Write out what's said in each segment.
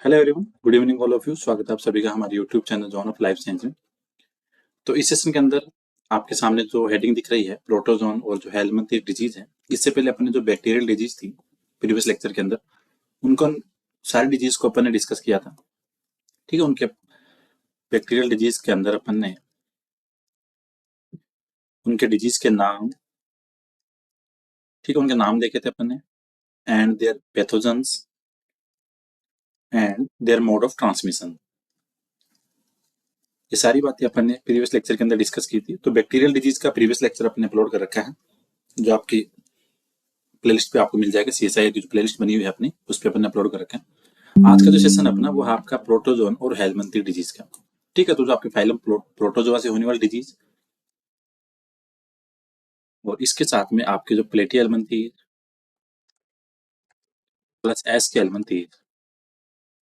Hello everyone, good evening all of you. स्वागत है आप सभी का हमारे YouTube channel John of life science में। तो इस सेशन के अंदर आपके सामने जो हेडिंग दिख रही है प्रोटोजोन और जो हेलमिंथिक डिजीज है, इससे पहले अपने जो बैक्टीरियल डिजीज थी प्रीवियस लेक्चर के अंदर उनको सारी डिजीज को अपन ने डिस्कस किया था। ठीक है, उनके बैक्टीरियल डिजीज के अंदर अपन ने उनके डिजीज के नाम, ठीक है, उनके नाम देखे थे अपन ने, and their pathogens and their mode of transmission. ये सारी बातें अपन ने प्रीवियस लेक्चर के अंदर डिस्कस की थी। तो बैक्टीरियल डिजीज का प्रीवियस लेक्चर अपने अपलोड कर रखा है, जो आपकी प्लेलिस्ट पे आपको मिल जाएगा। सीएसआई की जो प्लेलिस्ट बनी हुई है अपनी, उस पे अपन ने अपलोड कर रखा है। आज का जो सेशन अपना वो है आपका प्रोटोजोन और हेलमिंथी डिजीज का। ठीक है, तो जो आपके फाइलम प्रोटोजोआ से होने वाली डिजीज और इसके साथ में आपके जो प्लेटी हेलमिंथी प्लस एस के हेलमिंथी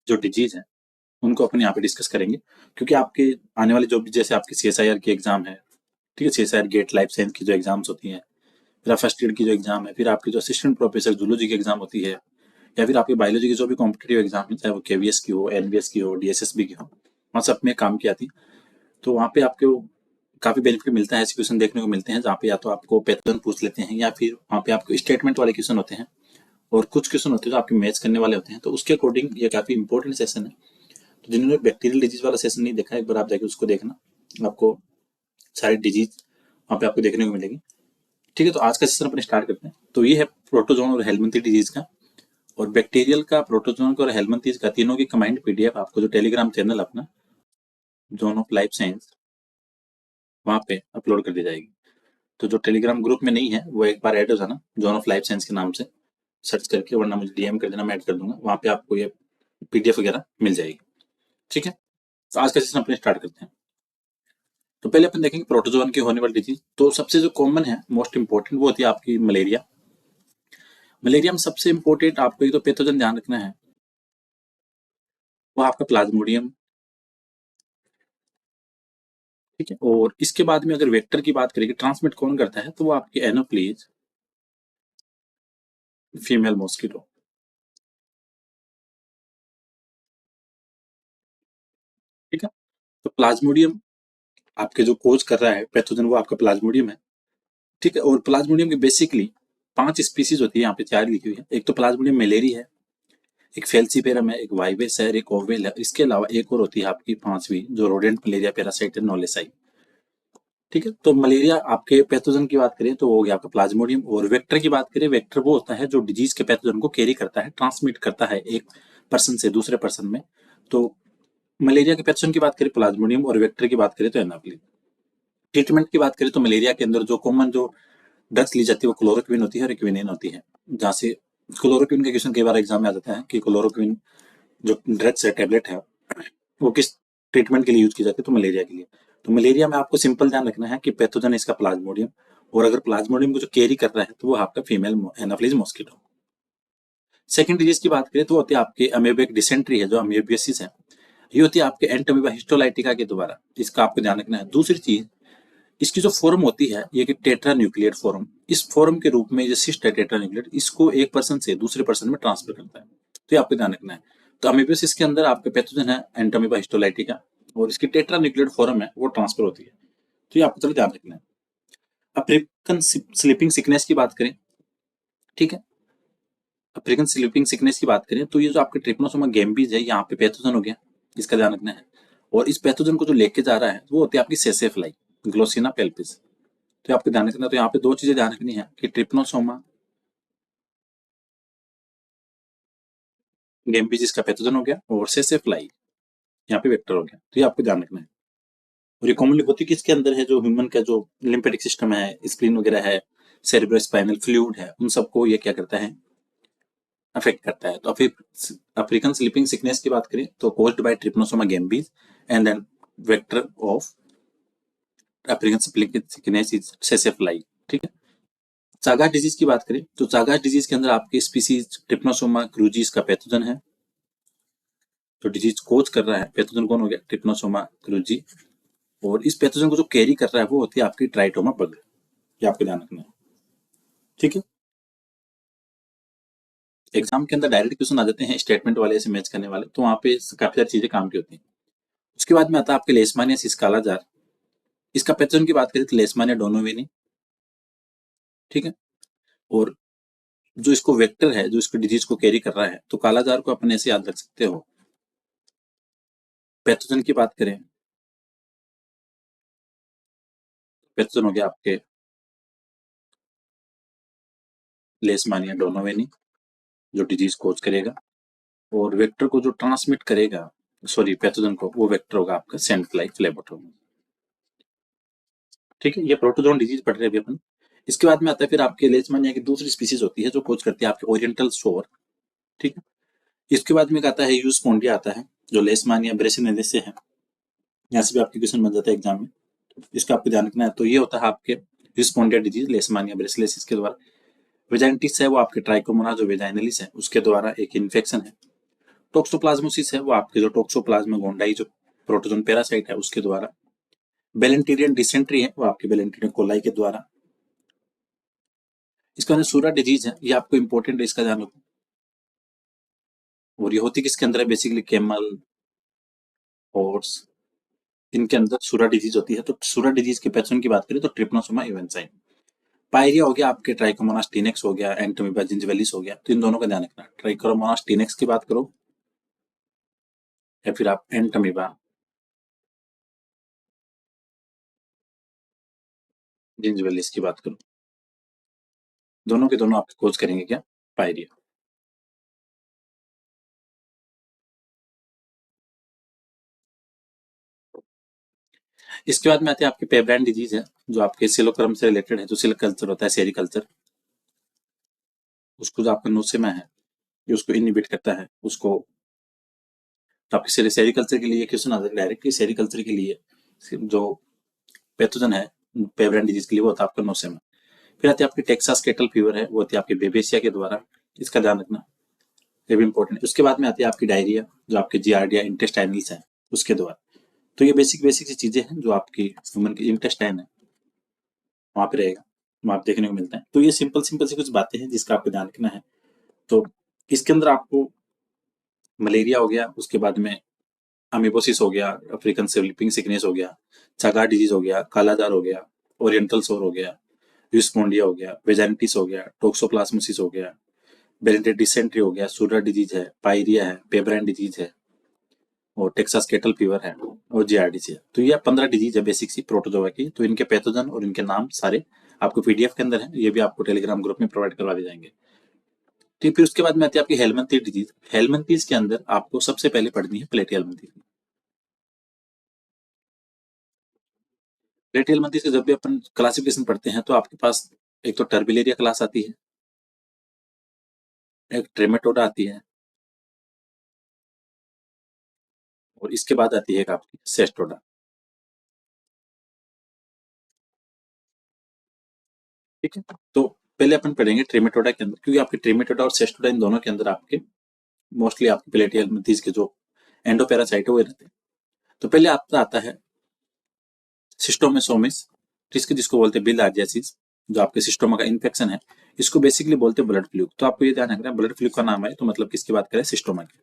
जो डिजीज है उनको अपन यहाँ पे डिस्कस करेंगे। क्योंकि आपके आने वाले जो भी, जैसे आपकी सीएसआईआर की एग्जाम है, ठीक है, सीएसआईआर गेट लाइफ साइंस की जो एग्जाम्स होती है, फिर फर्स्ट ईयर की जो एग्जाम है, फिर आपकी जो असिस्टेंट प्रोफेसर जूलॉजी की एग्जाम होती है, या फिर आपकी बायोलॉजी की जो भी कॉम्पिटेटिव एग्जाम है, चाहे वो केवीएस की हो, एनवीएस की हो, डीएसएसबी की हो, वहाँ सब में काम की आती है। तो वहाँ पे आपको काफी बेनिफिट मिलता है। ऐसे क्वेश्चन देखने को मिलते हैं जहाँ पे या तो आपको पैटर्न पूछ लेते हैं, या फिर वहाँ पे आपको स्टेटमेंट वाले क्वेश्चन होते हैं, और कुछ क्वेश्चन होते हैं जो आपके मैच करने वाले होते हैं। तो उसके अकॉर्डिंग ये काफी इंपॉर्टेंट सेशन है। तो जिन्होंने बैक्टीरियल डिजीज वाला सेशन नहीं देखा, एक बार आप जाके उसको देखना, आपको सारी डिजीज वहाँ पे आपको देखने को मिलेगी। ठीक है, तो आज का सेशन अपन स्टार्ट करते हैं। तो ये है प्रोटोजोन और हेलमिंथी डिजीज का, और बैक्टीरियल का, प्रोटोजोन का और हेलमिंथी का, तीनों की कंबाइंड पीडीएफ आपको जो टेलीग्राम चैनल अपना जॉन ऑफ लाइफ साइंस, वहाँ पे अपलोड कर दी जाएगी। तो जो टेलीग्राम ग्रुप में नहीं है वो एक बार ऐड हो जाना, जॉन ऑफ लाइफ साइंस के नाम से सर्च करके, वरना मुझे डीएम कर देना, मैं ऐड कर दूंगा। वहाँ पे आपको ये पीडीएफ वगैरह मिल जाएगी। ठीक है, तो आज का सेशन अपने स्टार्ट करते हैं। तो पहले अपन देखेंगे प्रोटोजोन की होने वाली डिजीज। तो सबसे जो कॉमन है, मोस्ट इंपॉर्टेंट, वो होती है आपकी मलेरिया। मलेरिया में सबसे इंपॉर्टेंट आपको एक तो पैथोजन ध्यान रखना है, वो आपका प्लाज्मोडियम। ठीक है, और इसके बाद में अगर वेक्टर की बात करेंगे, ट्रांसमिट कौन करता है, तो वो आपकी एनोप्लीज फीमेल मॉस्किटो। ठीक है, तो प्लाज्मोडियम आपके जो कोज कर रहा है पैथोजन, वो आपका प्लाज्मोडियम है। ठीक है, और प्लाज्मोडियम की बेसिकली 5 स्पीसीज होती है, यहाँ पे 4 लिखी हुई है। एक तो प्लाज्मोडियम मेलेरी है, एक फेल्सीपेरम है, एक वाइवेस है, एक ओवेल है। इसके अलावा एक और होती है आपकी 5वीं, जो रोडेंट मलेरिया पैरासाइट है, नोलेसाई। ठीक है, तो मलेरिया आपके पैथोजन की बात करें तो वो हो गया आपका प्लाज्मोडियम। और वेक्टर की बात करें, वेक्टर वो होता है जो डिजीज के पैथोजन को कैरी करता है, ट्रांसमिट करता है एक पर्सन से दूसरे पर्सन में। तो मलेरिया के पैथोजन की बात करें प्लाज्मोडियम, और वेक्टर की बात करें तो एनाप्लिन। ट्रीटमेंट की बात करें तो मलेरिया के अंदर जो कॉमन जो ड्रग्स ली जाती है वो क्लोरोक्विन होती है और क्विनिन होती है। जहाँ से क्लोरोक्विन का क्वेश्चन कई बार एग्जाम में आ जाता है कि क्लोरोक्विन जो ड्रग्स है, टैबलेट है, वो किस ट्रीटमेंट के लिए यूज की जाती है, तो मलेरिया के लिए। तो मलेरिया में आपको सिंपल ध्यान रखना है कि पैथोजन इसका प्लाज्मोडियम, और अगर प्लाज्मोडियम को जो कैरी कर रहा है तो वो आपका female Anopheles mosquito. Second disease की बात करें तो होती है आपके अमीबिक डिसेंट्री है, जो अमीबियसिस है, ये होती है आपके एंटोमीबा हिस्टोलाइटिका के द्वारा। इसका आपको ध्यान रखना है। दूसरी चीज, इसकी जो फॉर्म होती है ये कि टेट्रा न्यूक्लियर फॉर्म, इस फॉर्म के रूप में जो सिस्ट है टेट्रा न्यूक्लियर, इसको एक पर्सन से दूसरे पर्सन में ट्रांसफर करता है। तो ये आपको ध्यान रखना है। तो अमीबियसिस के अंदर आपके पैथोजन है एंटोमीबा हिस्टोलाइटिका, और इसकी टेट्रा न्यूक्लियर फॉर्म है वो ट्रांसफर होती है। तो ये आपको थोड़ा ध्यान रखना है। अफ्रीकन स्लीपिंग सिकनेस की बात करें, ठीक है, अफ्रीकन स्लीपिंग सिकनेस की बात करें तो ये जो आपके ट्रिपनोसोमा गैम्बीज है, यहाँ पे पैथोजन हो गया, इसका ध्यान रखना है। और इस पैथोजन को जो लेके जा रहा है वो होती है आपकी सेसेफ्लाई, ग्लोसिना पेल्पिस। तो आपको ध्यान रखना है। तो यहाँ पे 2 चीजें ध्यान रखनी है कि ट्रिपनोसोमा गैम्बीज का पैथोजन हो गया, और सेसेफ्लाई यहाँ पे वेक्टर हो गया। तो ये आपको ध्यान रखना है। और ये कॉमनली होती किसके अंदर है, जो ह्यूमन का जो लिम्फेटिक सिस्टम है, स्प्लीन वगैरह है, सेरेब्रोस्पाइनल फ्लूइड है, उन सबको ये क्या करता है, अफेक्ट करता है। तो फिर अफ्रीकन स्लीपिंग सिकनेस की बात करें तो caused by Trypanosoma gambiense, and then vector of African sleeping sickness is tsetse fly. ठीक है, चागास डिजीज की बात करें तो चागास डिजीज के अंदर आपके स्पीसीज ट्रिपनोसोमा क्रूजीज का पैथोजन है। तो डिजीज कोज कर रहा है पैथोजन कौन हो गया, ट्रिपनोसोमा क्रूजी। और इस पैथोजन को जो कैरी कर रहा है वो होती है आपकी ट्राइटोमा बग। ये आपको ध्यान रखना है। ठीक है, एग्जाम के अंदर डायरेक्ट क्वेश्चन आ जाते हैं स्टेटमेंट वाले से मैच करने वाले, तो वहाँ पे काफी सारी चीजें काम की होती हैं। उसके बाद में आता है आपके लेशमानिया कालाजार। इसका पैटर्न की बात करें तो लेशमानिया डोनोवेनी, ठीक है। और जो इसको वेक्टर है, जो इसको डिजीज को कैरी कर रहा है, तो कालाजार को अपन ऐसे याद रख सकते हो। पैथोजन की बात करें, पैथोजन हो गया आपके लेशमानिया डोनोवेनी, जो डिजीज कोज करेगा। और वेक्टर को जो ट्रांसमिट करेगा, सॉरी पैथोजन को, वो वेक्टर होगा आपका सेंट्रलाइज फ्लेबोटोमी, ठीक है। ये प्रोटोजोन डिजीज पढ़ रहे हैं अभी अपन। इसके बाद में आता है फिर आपके लेशमानिया की दूसरी स्पीसीज होती है जो कोज करती है आपके ओरिएंटल शोर, ठीक है। इसके बाद में आता है यूस्पोंडिया आता है, जो लेशमानिया ब्रेसिनेलिस से है। यहाँ से भी आपके क्वेश्चन बन जाता है एग्जाम में, इसका आपको ध्यान रखना है। तो ये होता है आपके यूस्पोंडिया डिजीज लेशमानिया ब्रेसिलेसिस के द्वारा। वेजाइटिस है वो आपके ट्राइकोमोना जो वेजाइनलिस है उसके द्वारा एक इन्फेक्शन है। टोक्सोप्लाज्मोसिस है वो आपके जो टोक्सोप्लाज्मा गोंडाई जो प्रोटोजोन पैरासाइट है उसके द्वारा। बेलेंटीरियन डिसेंट्री है वो आपके बेलेंटीरियन कोलाई के द्वारा। इसका जो सूरा डिजीज है ये आपको इंपॉर्टेंट है, इसका ध्यान रखो। और ये होती किसके अंदर है, बेसिकली कैमल, हॉर्स, इनके अंदर सूरा डिजीज होती है। तो सूरा डिजीज के पैथोजन की बात करें तो ट्रिप्नोसोमा इवेंसाइन। पायरिया हो गया आपके ट्राइकोमोनास टीनेक्स हो गया, एंटोमीबा जिंजिविलिस हो गया, तो इन दोनों का ध्यान रखना। ट्राइकोमोनास टीनेक्स की बात करो या फिर आप एंटोमीबा जिंजिविलिस की बात करो, दोनों के दोनों आप खोज करेंगे क्या, पायरिया। इसके बाद में आते हैं आपके पेब्राइन डिजीज है, जो आपके सिलोक्रम से रिलेटेड है, जो सिल्क कल्चर होता है, सेरिकल्चर, उसको जो आपका नोसेमा है ये उसको इनहिबिट करता है उसको। तो आपके सेरिकल्चर के लिए क्वेश्चन आता है डायरेक्टली, सेरिकल्चर के लिए जो पैथोजन है पेब्राइन डिजीज के लिए वो होता है आपका नोसेमा। फिर आती है आपकी टेक्सास केटल फीवर है, वो होती है आपके बेबेसिया के द्वारा, इसका ध्यान रखना, ये भी इंपॉर्टेंट है। उसके बाद में आती है आपकी डायरिया, जो आपके जियार्डिया इंटेस्टाइनल्स है उसके द्वारा। तो ये बेसिक बेसिक सी चीजें हैं जो आपकी ह्यूमन की इंटेस्टाइन है वहां पे रहेगा, वहां पे देखने को मिलता है। तो ये सिंपल सिंपल सी कुछ बातें हैं जिसका आपको ध्यान रखना है। तो इसके अंदर आपको मलेरिया हो गया, उसके बाद में अमीबोसिस हो गया, अफ्रीकन स्लीपिंग सिकनेस हो गया, चागार डिजीज हो गया, कालाजार हो गया, ओरिएंटल सोर हो गया, यूस्पोंडिया हो गया, वेजाइटिस हो गया, टोक्सोप्लाज्मोसिस हो गया, बेलेंटेड डिसेंट्री हो गया, सूरा डिजीज है, पायरिया है, पेब्राइन डिजीज है, और टेक्सास केटल फीवर है, और जीआरडीसी है। तो ये 15 डिजीज है बेसिक सी प्रोटोजोआ की। तो इनके पैथोजन और इनके नाम सारे आपको पीडीएफ के अंदर है, ये भी आपको टेलीग्राम ग्रुप में प्रोवाइड करवा दिए जाएंगे। ठीक, फिर उसके बाद में आती है आपकी हेलमंथीज डिजीज। हेलमंथीज के अंदर आपको सबसे पहले पढ़नी है प्लेटियलमंथीज। प्लेटियलमंथीज के जब भी अपन क्लासिफिकेशन पढ़ते हैं तो आपके पास एक तो टर्बिलेरिया क्लास आती है, एक ट्रेमेटोडा आती है, और इसके बाद आती है एक आपकी सेस्टोडा, ठीक है। तो पहले अपन पढ़ेंगे ट्रेमेटोडा के अंदर, क्योंकि आपके ट्रेमेटोडा और सेस्टोडा इन दोनों के अंदर आपके मोस्टली आपके प्लेटियलमंथीज के जो एंडोपैरासाइट है वो रहते हैं। तो पहले आपका आता है सिस्टोमेसोमिस, जिसको बोलते हैं बिलहार्जियासिस, जो आपके सिस्टोमा का इन्फेक्शन है। इसको बेसिकली बोलते हैं ब्लड फ्लू। तो आपको ये ध्यान रखना है, ब्लड फ्लू का नाम है तो मतलब किसकी बात करें, सिस्टोमा की।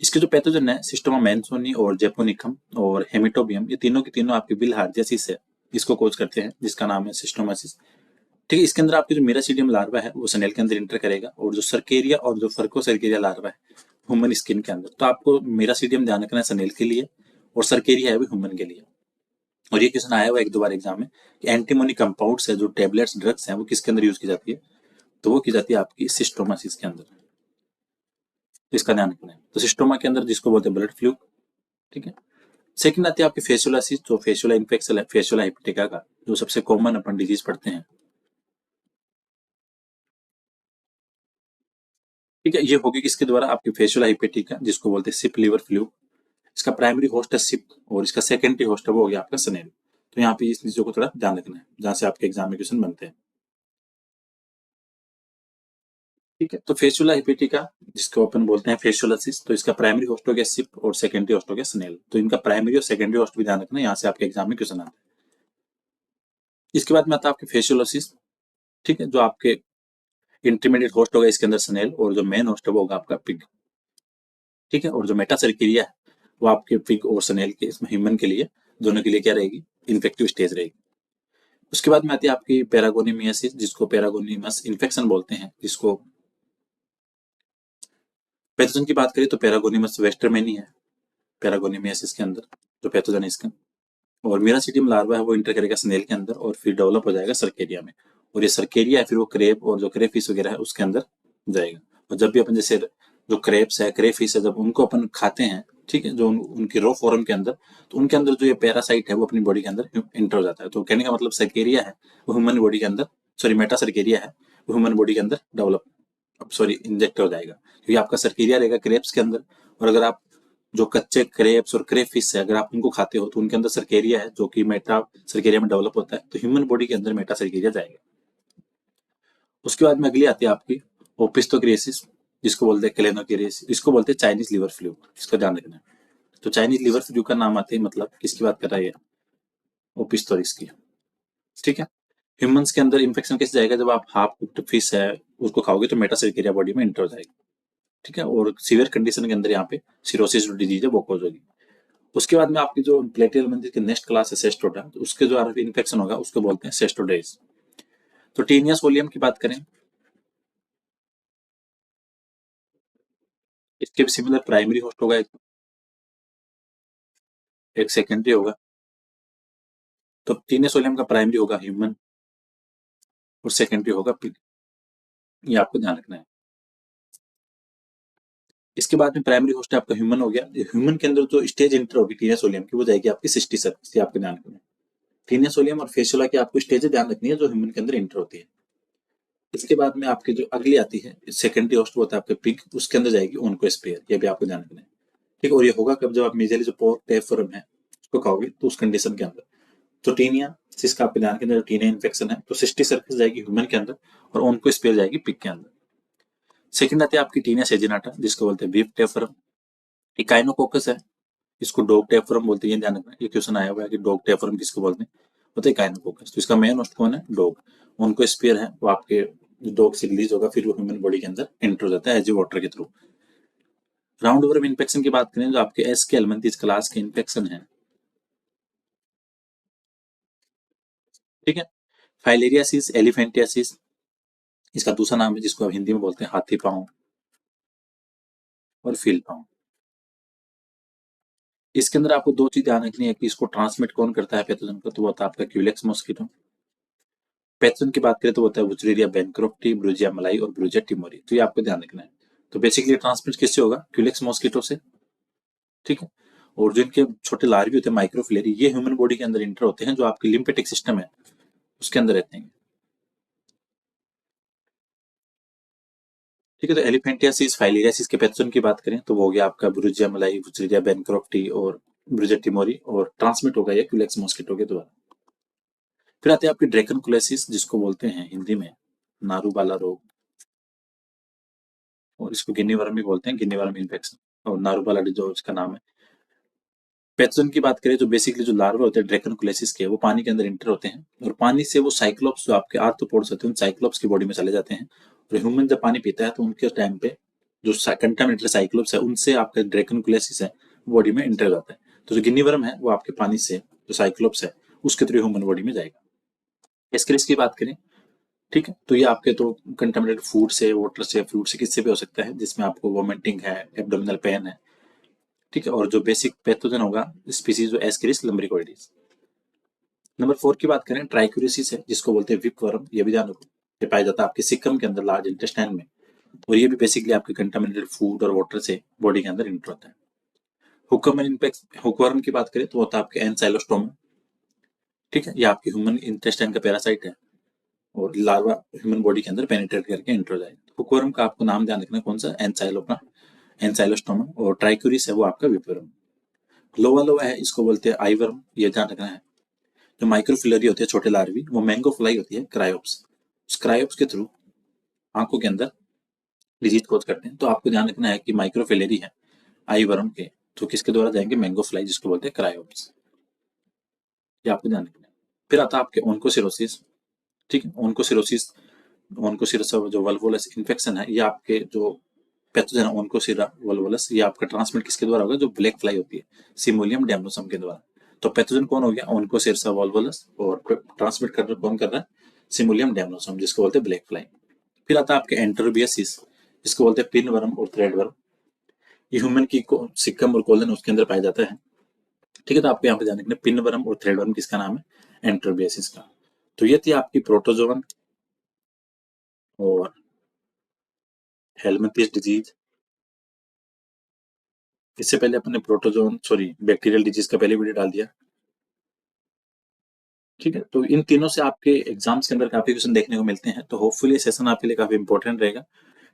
इसके जो पैथोजन है सिस्टोमा मैंसोनी और जेपोनिकम और हेमिटोबियम, ये तीनों की तीनों आपकी बिलहार्जियासिस है, इसको कोज करते हैं, जिसका नाम है सिस्टोमासिस, ठीक है। इसके अंदर आपकी जो मेरासीडियम लार्वा है वो सनेल के अंदर इंटर करेगा, और जो सर्केरिया और जो फर्कोसर्केरिया लार्वा है ह्यूमन स्किन के अंदर। तो आपको मेरासीडियम ध्यान रखना है सनेल के लिए, और सर्केरिया है वो ह्यूमन के लिए। और ये क्वेश्चन आया हुआ एक दो बार एग्जाम में कि एंटीमोनी कंपाउंड्स है, जो टेबलेट्स ड्रग्स हैं, वो किसके अंदर यूज की जाती है, तो वो की जाती है आपकी सिस्टोमासिस के अंदर, तो इसका ध्यान रखना है। तो सिस्टोमा के अंदर जिसको बोलते हैं ब्लड फ्लू, ठीक है। सेकंड आती है आपकी फेसुलासिस, जो फेसुला इन्फेक्शन है, फेसुला हेपेटिका का जो सबसे कॉमन अपन डिजीज पढ़ते हैं, ठीक है। ये होगी किसके द्वारा, आपकी फेसुला हेपेटिका, जिसको बोलते हैं सिप लीवर फ्लू। इसका प्राइमरी होस्ट है सिप, और इसका सेकेंडरी होस्ट है वो हो गया आपका सनेल। तो यहाँ पे इस चीजों को थोड़ा ध्यान रखना है जहां से आपके एग्जाम में क्वेश्चन बनते हैं, ठीक है। तो फेसुला हिपेटिका, जिसको अपन बोलते हैं फेसुलासिस, तो इसका प्राइमरी होस्ट हो गया सिप और सेकेंडरी होस्ट हो गया स्नेल। तो इनका प्राइमरी और सेकेंडरी होस्ट भी ध्यान रखना, यहाँ से आपके एग्जाम में क्वेश्चन आता है। इसके बाद में आता है आपके फेसुलोसिस, ठीक है, जो आपके इंटरमीडिएट होस्ट होगा इसके अंदर स्नेल, और जो मेन होस्ट है वो होगा आपका पिग। ठीक है, और जो मेटासेरिकेरिया है वो आपके पिग और स्नेल के, इसमें ह्यूमन के लिए, दोनों के लिए क्या रहेगी, इन्फेक्टिव स्टेज रहेगी। उसके बाद में आती है आपकी पैरागोनिमियासिस, जिसको पैरागोनिमस इन्फेक्शन बोलते हैं, जिसको पैथोजन की बात करें तो पैरागोनिमस वेस्टरमैनी है पैरागोनिमियासिस के अंदर जो पैथोजन है इसका, और मीरासीडियम लार्वा है वो इंटर करेगा स्नेल के अंदर और फिर डेवलप हो जाएगा सर्केरिया में, और ये सर्केरिया है फिर वो क्रेब और जो क्रेफिश वगैरह है उसके अंदर जाएगा। और जब भी अपन जैसे जो क्रेप्स है, क्रेफिश है, जब उनको अपन खाते हैं, ठीक है, जो उनकी रॉ फॉर्म के अंदर, तो उनके अंदर जो ये पैरासाइट है वो अपनी बॉडी के अंदर इंटर हो जाता है। तो कहने का मतलब सर्केरिया है वो ह्यूमन बॉडी के अंदर, सॉरी मेटा सर्केरिया है वो ह्यूमन बॉडी के अंदर डेवलप, सॉरी इंजेक्ट हो जाएगा, क्योंकि आपका सर्केरिया रहेगा क्रेप्स के अंदर। और अगर आप जो कच्चे क्रेप्स और क्रेफिश है अगर आप उनको खाते हो तो उनके अंदर सर्केरिया है जो कि मेटा सर्केरिया में डेवलप होता है, तो ह्यूमन बॉडी के अंदर मेटा सर्केरिया जाएगा। उसके बाद में अगली आती है आपकी ओपिस्टोक्रिएसिस, जिसको बोलते हैं क्लेनोक्रिएसिस, इसको बोलते हैं चाइनीज लिवर फ्लू, इसका ध्यान रखना है। तो चाइनीज लिवर फ्लू का नाम आते ही मतलब किसकी बात कर रहा है, ओपिस्टोरिक्स की। ठीक है, ह्यूमंस के अंदर इन्फेक्शन कैसे जाएगा, जब आप हाफ कुक्ड फिश है उसको खाओगे तो मेटा सर्केरिया बॉडी में इंटर हो जाएगी। ठीक है, और सीवियर कंडीशन के अंदर यहाँ पे सिरोसिस डिजीज है वो कॉज होगी। उसके बाद में आपकी जो प्लेटियल मंदिर की नेक्स्ट क्लास है सेस्टोडा, तो उसके जो इन्फेक्शन होगा उसको बोलते हैं सेस्टोडेज। तो टीनिया सोलियम की बात करें, इसके भी सिमिलर प्राइमरी होस्ट होगा, एक सेकेंडरी होगा। तो टीनिया सोलियम का प्राइमरी होगा ह्यूमन और सेकेंडरी होगा पिग, ये आपको ध्यान रखना है। इसके बाद में प्राइमरी होस्ट है आपका ह्यूमन हो गया, ह्यूमन के अंदर जो स्टेज इंटर होगी टीनिया सोलियम की वो जाएगी आपकी सिस्टी सर्विस, ये आपको ध्यान रखना है। टीनिया सोलियम और फेसुला की आपको स्टेज ध्यान रखनी है जो ह्यूमन के अंदर इंटर होती है। इसके बाद में आपकी जो अगली आती है सेकेंडरी होस्ट होता है आपके पिग, उसके अंदर जाएगी ओन्कोस्फेयर, ये भी आपको ध्यान रखना है। ठीक है, और ये होगा कब, जब आप मेजरली जो पोर्क टेफरम है उसको खाओगे तो उस कंडीशन के अंदर। तो टीनिया जिसका आपके ध्यान के अंदर टीनिया इन्फेक्शन है तो सिस्टी सर्फेस जाएगी ह्यूमन के अंदर और ओन्कोस्फेयर जाएगी पिग के अंदर। सेकंड आती है आपकी टीनिया सेजिनाटा, जिसको बोलते हैं बीफ टेफरम, इकाइनोकोकस है, इसको डॉग टेफरम बोलते हैं, ये ध्यान रखना। ये क्वेश्चन आया हुआ है कि डॉग टेफरम किसको बोलते हैं, बोलते हैं इकाइनोकोकस। तो इसका मेन होस्ट कौन है, डॉग। ओन्कोस्फेयर है वो आपके डॉग से रिलीज होगा फिर वो ह्यूमन बॉडी के अंदर एंटर हो जाता है एज ए वाटर के थ्रू। राउंड वर्म इन्फेक्शन की बात करें जो आपके एस के एलमंथिस क्लास के इन्फेक्शन है। ठीक है, फाइलेरियासिस एलिफेंटियासिस इसका दूसरा नाम है, जिसको आप हिंदी में बोलते हैं हाथी पांव और फील पांव। इसके अंदर आपको दो चीज ध्यान रखनी है कि इसको ट्रांसमिट कौन करता है पैथोजन को, तो वो होता है आपका क्यूलेक्स मॉस्किटो। पैथोजन की बात करें तो वो होता है वुचरेरिया बेनक्रॉफ्टी, ब्रूजिया मलाई और ब्रूजिया टिमोरी, तो ये आपको ध्यान रखना है। तो बेसिकली ट्रांसमिट किससे होगा, क्यूलेक्स मॉस्किटो से। ठीक है, और जो इनके छोटे लार्वी होते हैं माइक्रोफिलेरी, ये ह्यूमन बॉडी के अंदर इंटर होते हैं, जो आपकी लिम्फेटिक सिस्टम है उसके अंदर रहते हैं। ठीक है, तो एलिफेंटियासिस फाइलेरियासिस के पैथोजन की बात करें तो वो हो गया आपका ब्रूजिया मलाई, वुचरेरिया बेनक्रॉफ्टी और ब्रूजिया टिमोरी, और ट्रांसमिट होगा ये क्यूलेक्स मॉस्किटो के द्वारा। फिर आते हैं आपकी ड्रैकनकुलेसिस, जिसको बोलते हैं हिंदी में नारूबाला रोग, और इसको गिनी वर्म भी बोलते हैं, गिनी वर्म इन्फेक्शन, और नारूबाला जो इसका नाम है। पैथोजन की बात करें तो बेसिकली जो लार्वा होते हैं ड्रैकनकुलेसिस के, वो पानी के अंदर इंटर होते हैं और पानी से वो साइक्लोप्स जो आपके आर्थ्रोपोड्स होते हैं उन साइक्लोप्स की बॉडी में चले जाते हैं, और ह्यूमन जब पानी पीता है तो उनके टाइम पे जो कंटामिनेटेड साइक्लोप्स है उनसे आपका ड्रैकनकुलेसिस है बॉडी में इंटर जाता है। तो जो गिनी वर्म है वो आपके पानी से जो साइक्लोप्स है उसके थ्रू ह्यूमन बॉडी में जाएगा। एस्केरिस की बात करें, ठीक है, तो ये आपके तो कंटामिनेटेड फूड से, वाटर से, फ्रूट से, किससे भी हो सकता है, जिसमें आपको वोमिटिंग है, एब्डोमिनल पेन है। ठीक है, और जो बेसिक पैथोजन होगा स्पीसीज जो एस्केरिस लम्ब्रिकोइडिस। नंबर 4 की बात करें ट्राइक्यूरिसिस है, जिसको बोलते हैं विप वर्म, ये भी ध्यान रखो, ये पाया जाता है आपके सिक्कम के अंदर लार्ज इंटेस्टाइन में, और ये भी बेसिकली आपके कंटामिनेटेड फूड और वाटर से बॉडी के अंदर इंटर होता है। हुकवर्म की बात करें तो होता है आपके एनसाइलोस्टोमा। ठीक है, ये आपके ह्यूमन इंटेस्टाइन का पैरासाइट है और लार्वा ह्यूमन बॉडी के अंदर पेनिट्रेट करके एंटर हो जाएगा। हुकवर्म का आपको नाम ध्यान रखना कौन सा, एनसाइलोपा, एनसाइलोस्टोमा, और ट्राइक्यूरिस है वो आपका विपवर्म। लोवा लोवा है, इसको बोलते हैं आईवर्म, ये ध्यान रखना है। जो माइक्रोफिलरी होती है छोटे लार्वी, वो मैंगो फ्लाई होती है क्रायोप्स, उस क्रायोप्स के थ्रू आंखों के अंदर डिजीज कोज करते हैं। तो आपको ध्यान रखना है कि माइक्रोफिलरी है आई वर्म के, तो किसके द्वारा जाएंगे, मैंगो फ्लाई, जिसको बोलते हैं क्रायोप्स, ये आपको ध्यान रखना है। फिर आता है आपके ओन्कोसिरोसिस। ठीक है, ओन्कोसिरोसिस ओन्कोसिरा जो वल्वोलस इन्फेक्शन है, ये आपके जो पैथोजन ओन्कोसिरा वल्वोलस, ये आपका ट्रांसमिट किसके द्वारा होगा? जो ब्लैक फ्लाई होती है, सिमोलियम डैमनोसम के द्वारा। तो पैथोजन कौन हो गया? ओन्कोसिरा वल्वोलस, और ट्रांसमिट कर कौन कर रहा है? सिमोलियम डैमनोसम, जिसको बोलते हैं ब्लैक फ्लाई। फिर आता है आपके एंटरोबियसिस, जिसको बोलते हैं पिन वर्म और थ्रेड वर्म। ये ह्यूमन की सिक्कम और कोलन उसके अंदर पाया जाता है। ठीक है, तो आपको यहाँ पे ध्यान रखना, पिन वर्म और थ्रेड वर्म किसका नाम है? एंटरोबियसिस का। तो ये थी आपकी प्रोटोजोवन और हेलमिंथिस डिजीज। इससे पहले अपने प्रोटोजोन बैक्टीरियल डिजीज का पहले वीडियो डाल दिया। ठीक है, तो इन तीनों से आपके एग्जाम्स के अंदर काफी क्वेश्चन देखने को मिलते हैं, तो होपफुली सेशन आपके लिए काफी इंपॉर्टेंट रहेगा।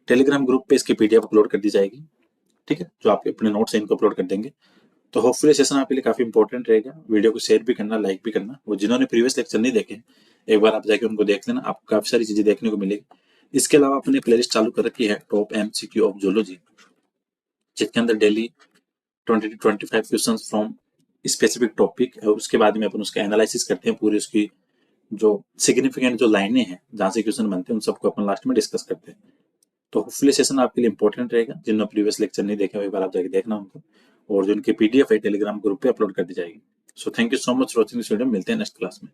टेलीग्राम ग्रुप पे इसकी पीडीएफ अपलोड कर दी जाएगी। ठीक है, जो आपके अपने नोट्स हैं इनको अपलोड कर देंगे। तो होपफुली सेशन आपके लिए काफी इंपॉर्टेंट रहेगा। वीडियो को शेयर भी करना, लाइक भी करना। वो जिन्होंने प्रीवियस लेक्चर नहीं देखे, एक बार आप जाके उनको देख लेना, आपको काफी सारी चीजें देखने को मिलेगी। इसके अलावा अपने प्लेलिस्ट चालू कर रखी है टॉप एमसीक्यू ऑफ जूलॉजी, जिसके अंदर daily 20 to 25 question from specific topic, और उसके बाद में अपन उसका एनालिसिस करते हैं, पूरी उसकी जो सिग्निफिकेंट जो लाइनें हैं जहाँ से क्वेश्चन बनते हैं, उन सबको अपन लास्ट में डिस्कस करते हैं। तो होपफुली सेशन आपके लिए इंपॉर्टेंट रहेगा। जिन्होंने प्रीवियस लेक्चर नहीं देखे, एक बार आप जाके देखना उनको, और जो उनकी पीडीएफ है टेलीग्राम ग्रुप पे अपलोड कर दी जाएगी। So thank you so much for watching this video. मिलते हैं नेक्स्ट क्लास में।